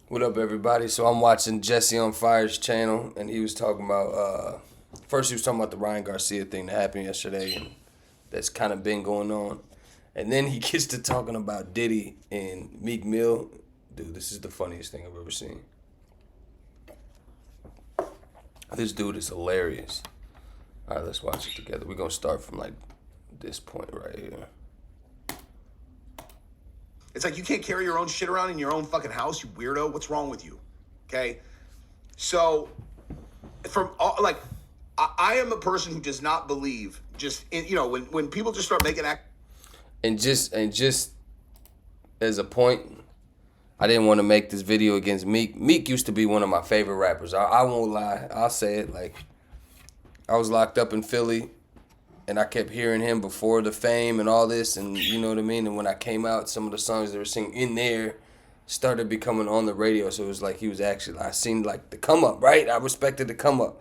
What up, everybody? So I'm watching Jesse on Fire's channel, and he was talking about first he was talking about the Ryan Garcia thing that happened yesterday, and that's kind of been going on, and then he gets to talking about Diddy and Meek Mill. Dude, this is the funniest thing I've ever seen. This dude is hilarious. All right, let's watch it together. We're gonna start from like this point right here. It's like you can't carry your own shit around in your own fucking house, you weirdo. What's wrong with you? Okay? So, from all, like, I am a person who does not believe just, in, when people just start making And just as a point, I didn't want to make this video against Meek. Meek used to be one of my favorite rappers. I won't lie. I'll say it. Like, I was locked up in Philly, and I kept hearing him before the fame and all this, and you know what I mean? And when I came out, some of the songs they were singing in there started becoming on the radio, so it was like he was actually, I seen like the come up, right? I respected the come up.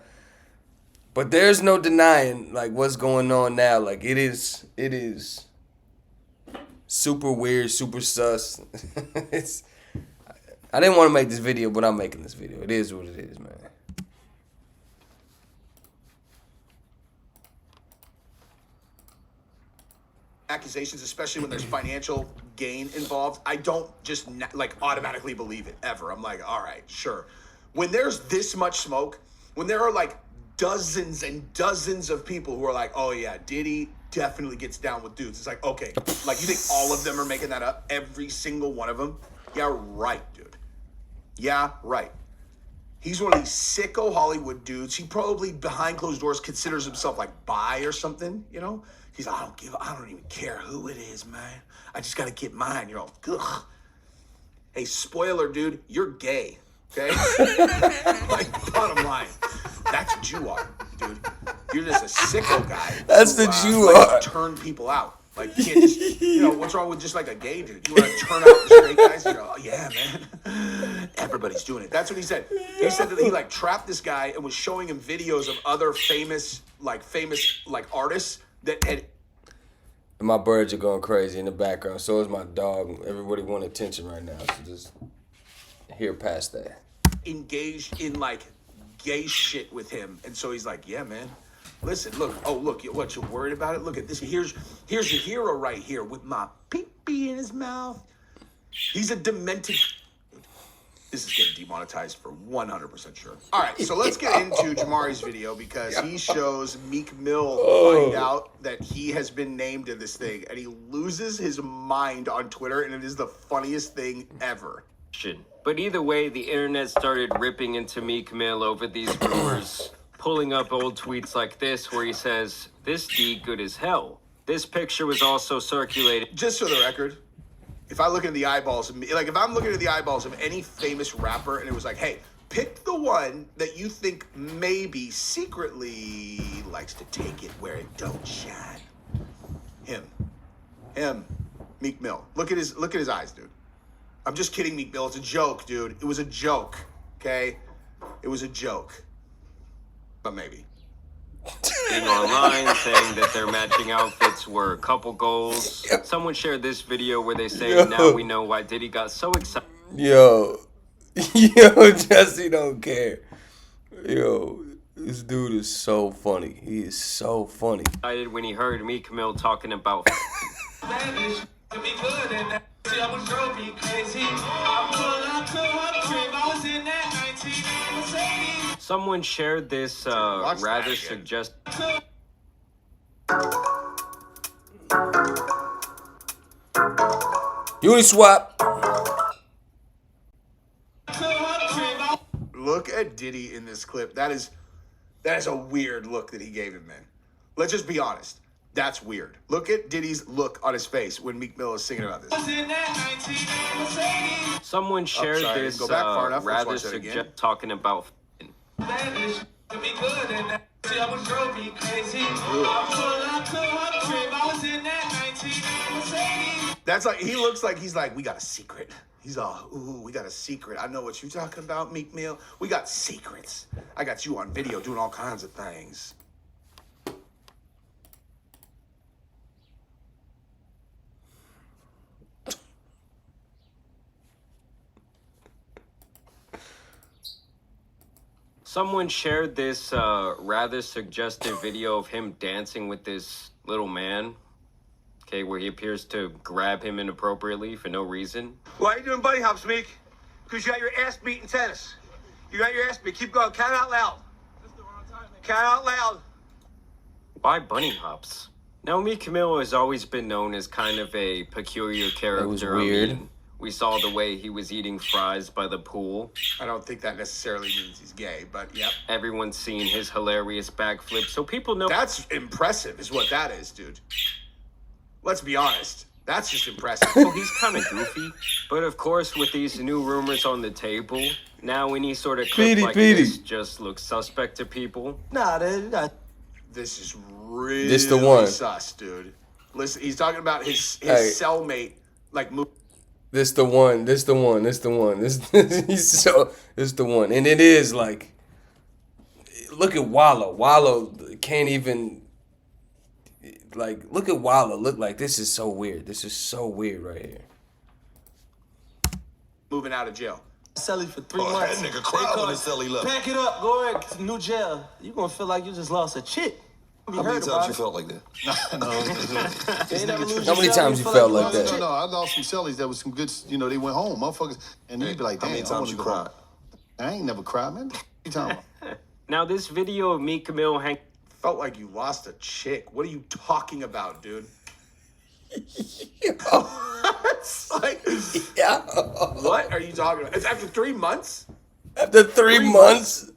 But there's no denying like what's going on now. Like it is super weird, super sus. it's I didn't want to make this video, but I'm making this video. It is what it is, man. accusations, especially when there's financial gain involved, I don't just like automatically believe it ever. I'm like, all right, sure. When there's this much smoke, when there are like dozens and dozens of people who are like, oh yeah, Diddy definitely gets down with dudes. It's like, okay, like you think all of them are making that up? Every single one of them? Yeah, right, dude. Yeah, right. He's one of these sicko Hollywood dudes. He probably behind closed doors considers himself like bi or something, you know? He's like, I don't even care who it is, man. I just gotta get mine. You're all, ugh. Hey, spoiler, dude, you're gay, okay? Like, bottom line, that's what you are, dude. You're just a sicko guy. That's who, the you likes are. to turn people out. Like, you can't just, what's wrong with just like a gay dude? You want to turn out the straight guys? You go, oh, yeah, man. Everybody's doing it. That's what he said. He said that he like trapped this guy and was showing him videos of other famous artists that had. And my birds are going crazy in the background. So is my dog. Everybody want attention right now. So just hear past that. Engaged in like gay shit with him. And so he's like, yeah, man. Listen, look, what, you're worried about it? Look at this. Here's your hero right here with my pee-pee in his mouth. He's a demented. This is getting demonetized for 100% sure. All right, so let's get into Jamari's video because he shows Meek Mill find out that he has been named in this thing, and he loses his mind on Twitter, and it is the funniest thing ever. But either way, the internet started ripping into Meek Mill over these rumors, pulling up old tweets like this where he says, "This D good as hell." This picture was also circulated. Just for the record, if I look into the eyeballs of me, like if I'm looking into the eyeballs of any famous rapper and it was like, hey, pick the one that you think maybe secretly likes to take it where it don't shine. Him, Meek Mill. Look at his eyes, dude. I'm just kidding, Meek Mill. It's a joke, dude. It was a joke, okay? It was a joke. But maybe. Being online saying that their matching outfits were a couple goals. Someone shared this video where they say, now we know why Diddy got so excited. Yo, Jesse don't care. Yo, this dude is so funny. He is so funny. When he heard Meek Mill talking about someone shared this rather suggestive Uniswap. Look at Diddy in this clip. That is a weird look that he gave him, man. Let's just be honest. That's weird. Look at Diddy's look on his face when Meek Mill is singing about this. Someone shared this rather suggestive talking about That's like, he looks like he's like, we got a secret. He's all, ooh, we got a secret. I know what you're talking about, Meek Mill. We got secrets. I got you on video doing all kinds of things. Someone shared this rather suggestive video of him dancing with this little man, okay, where he appears to grab him inappropriately for no reason. Why are you doing bunny hops, Meek? Because you got your ass beat in tennis. You got your ass beat. Keep going. Count out loud. Count out loud. Why bunny hops? Now, Meek Mill has always been known as kind of a peculiar character. It was weird. I mean, we saw the way he was eating fries by the pool. I don't think that necessarily means he's gay, but yep. Everyone's seen his hilarious backflip, so people know. That's impressive, is what that is, dude. Let's be honest. That's just impressive. Well, he's kind of goofy. But of course, with these new rumors on the table, now any sort of clip like this just looks suspect to people. Nah, dude. This is really This the one. sus, dude. Listen, he's talking about his cellmate, like, This the one. This the one. This the one. This the one. And it is like, look at Wallow. Wallow can't even, like, look at Wallow. Look like, this is so weird. This is so weird right here. moving out of jail. Celly for 3 months. That nigga cried when the celly left. Pack it up, go ahead to new jail. You gonna feel like you just lost a chick. How many times you felt like that? How many times you felt like that? No, I lost some cellies that was some good, you know, they went home, motherfuckers. And you'd be like, damn, How many times you cried? I ain't never cried, man. Now, this video of Meek Mill Felt like you lost a chick. What are you talking about, dude? It's like, Yeah. what are you talking about? It's after 3 months? After 3 months.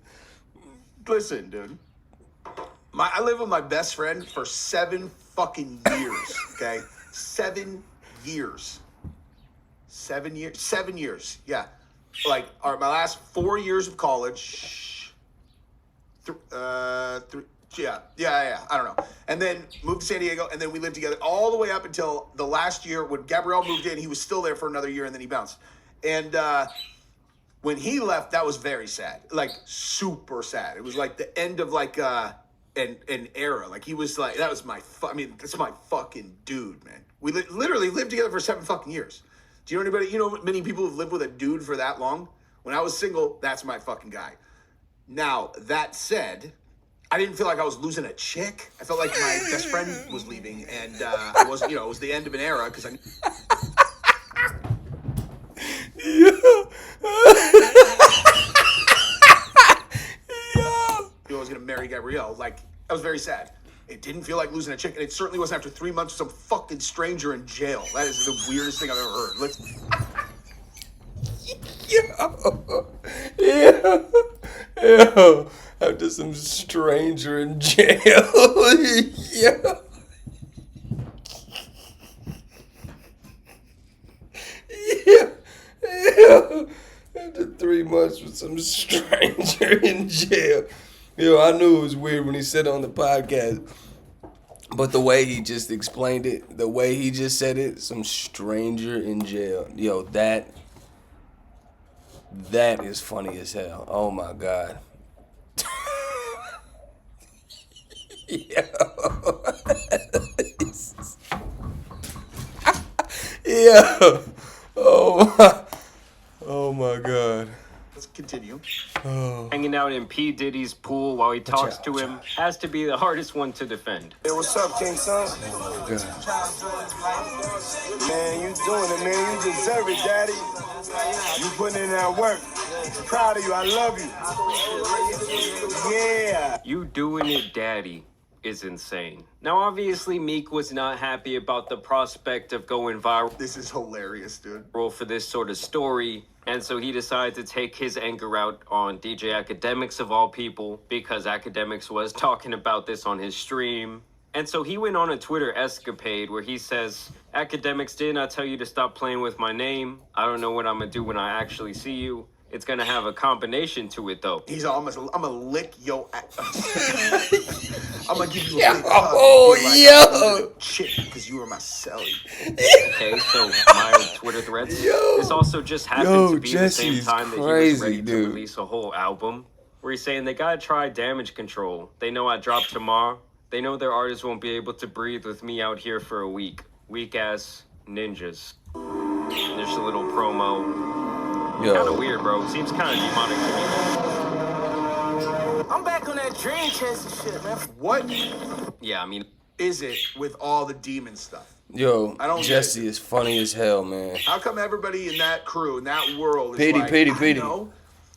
Listen, dude. I lived with my best friend for 7 fucking years, okay? 7 years. 7 years? 7 years, yeah. Like, my last 4 years of college. Yeah, I don't know. And then moved to San Diego, and then we lived together all the way up until the last year when Gabrielle moved in. He was still there for another year, and then he bounced. And when he left, that was very sad. Like, super sad. It was like the end of, like, an era. Like, he was like, that was that's my fucking dude, man. We literally lived together for 7 fucking years. Do you know anybody, many people who've lived with a dude for that long? When I was single, that's my fucking guy. Now, that said, I didn't feel like I was losing a chick. I felt like my best friend was leaving, and I was, it was the end of an era, because I I was going to marry Gabrielle. Like, I was very sad. It didn't feel like losing a chick, and it certainly wasn't after 3 months with some fucking stranger in jail. That is the weirdest thing I've ever heard. Yeah. After some stranger in jail. Yeah. After 3 months with some stranger in jail. I knew it was weird when he said it on the podcast. But the way he just explained it, the way he just said it, some stranger in jail. That is funny as hell. Oh my God. Yeah. Oh my God. Let's continue. hanging out in P. Diddy's pool while he talks to him has to be the hardest one to defend. Hey, what's up, King Son? Man, you doing it, man. You deserve it, Daddy. You putting in that work. Proud of you. I love you. Yeah. You doing it, Daddy, is insane. Now, obviously, Meek was not happy about the prospect of going viral. This is hilarious, dude. For this sort of story, and so he decided to take his anger out on DJ Academics of all people, because Academics was talking about this on his stream. And so he went on a Twitter escapade where he says, "Academics, didn't I tell you to stop playing with my name? I don't know what I'm gonna do when I actually see you. It's gonna have a combination to it, though." He's almost, I'm gonna lick yo. I'm gonna give you a big shit, because you were my celly. Okay, so my Twitter threads. This also just happened to be the same time that he was ready to release a whole album, where he's saying they gotta try Damage Control. They know I drop tomorrow. They know their artists won't be able to breathe with me out here for a week. Weak ass ninjas. There's a little promo. Kind of weird, bro. Seems kind of demonic to me. I'm back on that dream chasing shit, man. What Yeah, I mean, is it with all the demon stuff? Yo, I don't get Jesse it. is funny as hell, man. How come everybody in that crew, in that world, is Petey, like, Petey, I Petey. know,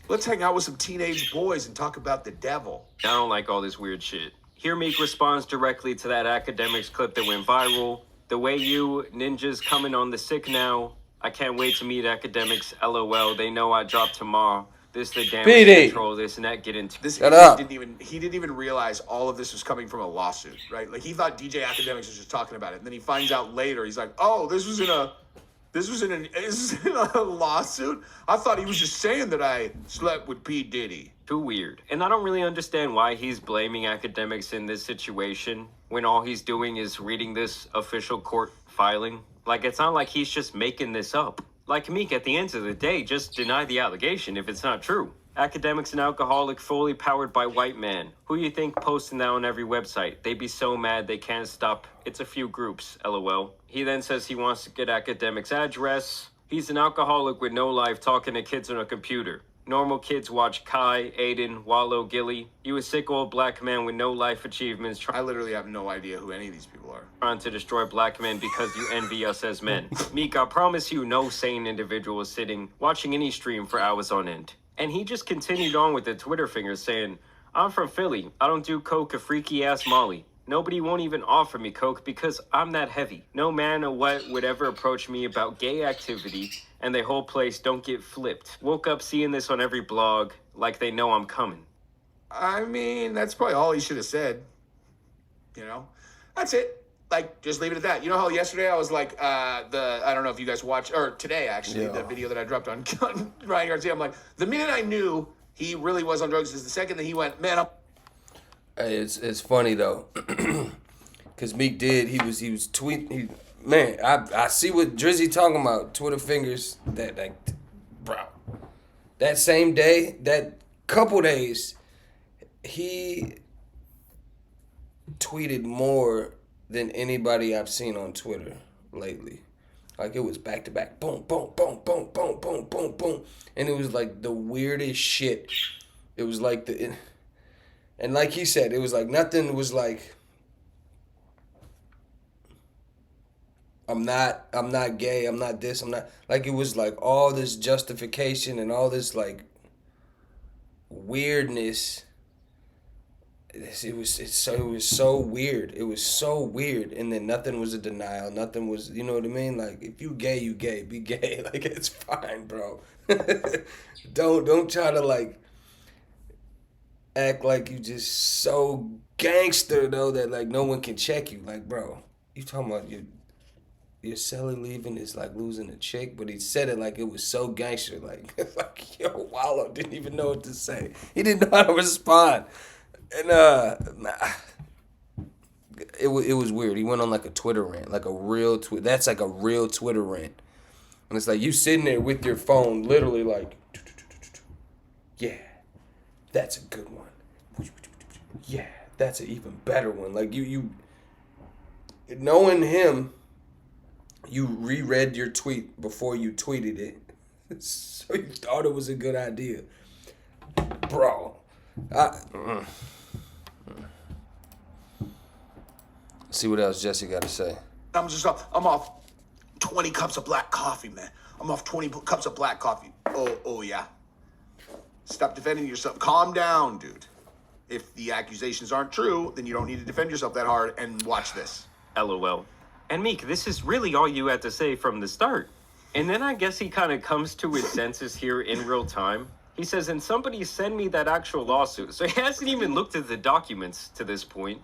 let's hang out with some teenage boys and talk about the devil. I don't like all this weird shit. Here Meek responds directly to that academics clip that went viral. The way you ninjas coming on the sick now. I can't wait to meet academics. LOL. They know I drop tomorrow. This the damage Petey. control. This and that. Get into This Shut idiot up. he didn't even realize all of this was coming from a lawsuit, right? Like he thought DJ Academics was just talking about it, and then he finds out later. He's like, "Oh, this was in a lawsuit. I thought he was just saying that I slept with P. Diddy." too weird. And I don't really understand why he's blaming academics in this situation when all he's doing is reading this official court filing. Like, it's not like he's just making this up. Like Meek, at the end of the day, just deny the allegation if it's not true. Academics and alcoholic fully powered by white man. Who you think posting that on every website? They be so mad they can't stop. It's a few groups, LOL. He then says he wants to get academics' address. He's an alcoholic with no life talking to kids on a computer. Normal kids watch Kai, Aiden, Wallow, Gilly. You a sick old black man with no life achievements I literally have no idea who any of these people are. trying to destroy black men because you envy us as men. Meek, I promise you no sane individual is sitting watching any stream for hours on end. And he just continued on with the Twitter finger saying, I'm from Philly. I don't do coke or freaky ass Molly. Nobody won't even offer me coke because I'm that heavy. No man or what would ever approach me about gay activity, and the whole place don't get flipped. Woke up seeing this on every blog like they know I'm coming. I mean, that's probably all he should have said. You know, that's it. Like, just leave it at that. You know how yesterday I was like, I don't know if you guys watched, or today actually, Yeah. the video that I dropped on Ryan Garcia. I'm like, the minute I knew he really was on drugs is the second that he went, man, I'm. Hey, it's funny though, cause Meek did. He was tweeting. Man, I see what Drizzy talking about. Twitter fingers. That like, bro. That same day, that couple days, he tweeted more than anybody I've seen on Twitter lately. Like, it was back to back, boom, boom, boom, boom, boom, boom, boom, boom, and it was like the weirdest shit. It was like and like he said, it was like nothing was like, I'm not gay, I'm not this, I'm not, like, it was like all this justification and all this like weirdness. It was so weird. It was so weird, and then nothing was a denial. Nothing was, you know what I mean? Like, if you gay, you gay. Be gay. Like, it's fine, bro. Don't try to like act like you just so gangster though that like no one can check you. Like, bro, you talking about your celly leaving is like losing a chick, but he said it like it was so gangster. Like, like yo, Wallow didn't even know what to say. He didn't know how to respond. And it was weird. He went on like a Twitter rant, like a real that's like a real Twitter rant. And it's like you sitting there with your phone, literally like, yeah, that's a good one. Yeah, that's an even better one. Like you knowing him, you reread your tweet before you tweeted it, so you thought it was a good idea, bro. See what else Jesse got to say. I'm off 20 cups of black coffee, man. I'm off 20 cups of black coffee. Oh yeah. Stop defending yourself. Calm down, dude. If the accusations aren't true, then you don't need to defend yourself that hard, and watch this. LOL. And Meek, this is really all you had to say from the start. And then I guess he kind of comes to his senses here in real time. He says, and somebody send me that actual lawsuit. So he hasn't even looked at the documents to this point.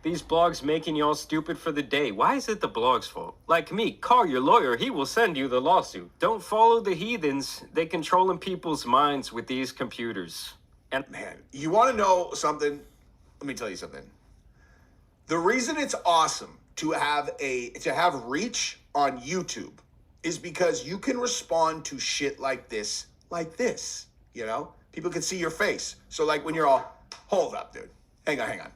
These blogs making y'all stupid for the day. Why is it the blog's fault? Like me, call your lawyer. He will send you the lawsuit. Don't follow the heathens. They controlling people's minds with these computers. And Man, you want to know something? Let me tell you something. The reason it's awesome to have reach on YouTube is because you can respond to shit like this, you know? People can see your face. So like when you're all, hold up, dude. Hang on.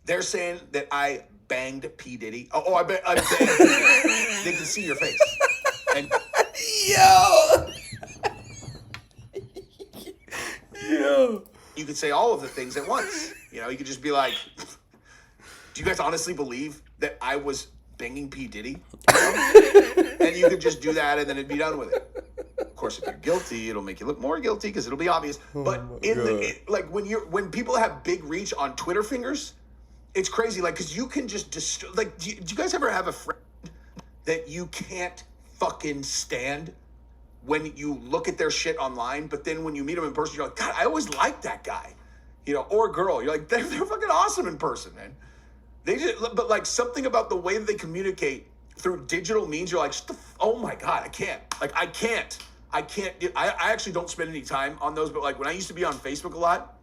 They're saying that I banged P. Diddy. I banged P. Diddy. They can see your face. And Yo. you could say all of the things at once. You know, you could just be like, do you guys honestly believe that I was banging P. Diddy? You know? And you could just do that and then it'd be done with it. Of course, if you're guilty, it'll make you look more guilty because it'll be obvious. But like when people have big reach on Twitter fingers, it's crazy. Like, because you can just like, do you guys ever have a friend that you can't fucking stand when you look at their shit online, but then when you meet them in person, you're like, God, I always liked that guy, you know, or girl. You're like, they're fucking awesome in person, man. They just, but like something about the way that they communicate through digital means, you're like, oh my God, I can't. Like, I can't. I actually don't spend any time on those, but like when I used to be on Facebook a lot,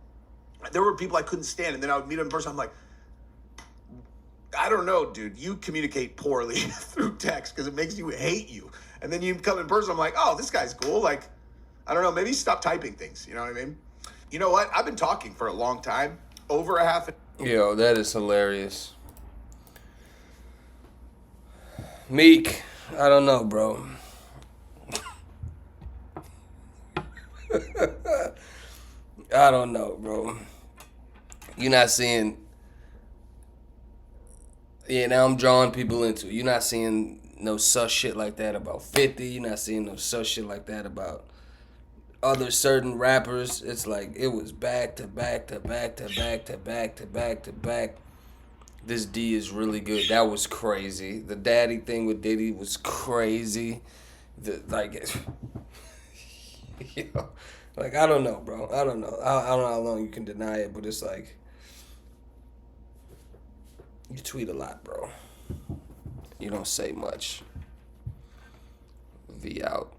there were people I couldn't stand, and then I would meet them in person. I'm like, I don't know, dude. You communicate poorly through text because it makes you hate you. And then you come in person, I'm like, oh, this guy's cool. Like, I don't know, maybe stop typing things. You know what I mean? You know what? I've been talking for a long time, over a half. Yo, that is hilarious. Meek, I don't know, bro. I don't know, bro. You're not seeing. Yeah, now I'm drawing people into it. You're not seeing no sus shit like that about 50. You're not seeing no sus shit like that about other certain rappers. It's like it was back to back to back to back to back to back to back. This D is really good. That was crazy. The daddy thing with Diddy was crazy. You know, like I don't know, bro. I don't know. I don't know how long you can deny it, but it's like you tweet a lot, bro. You don't say much. V out.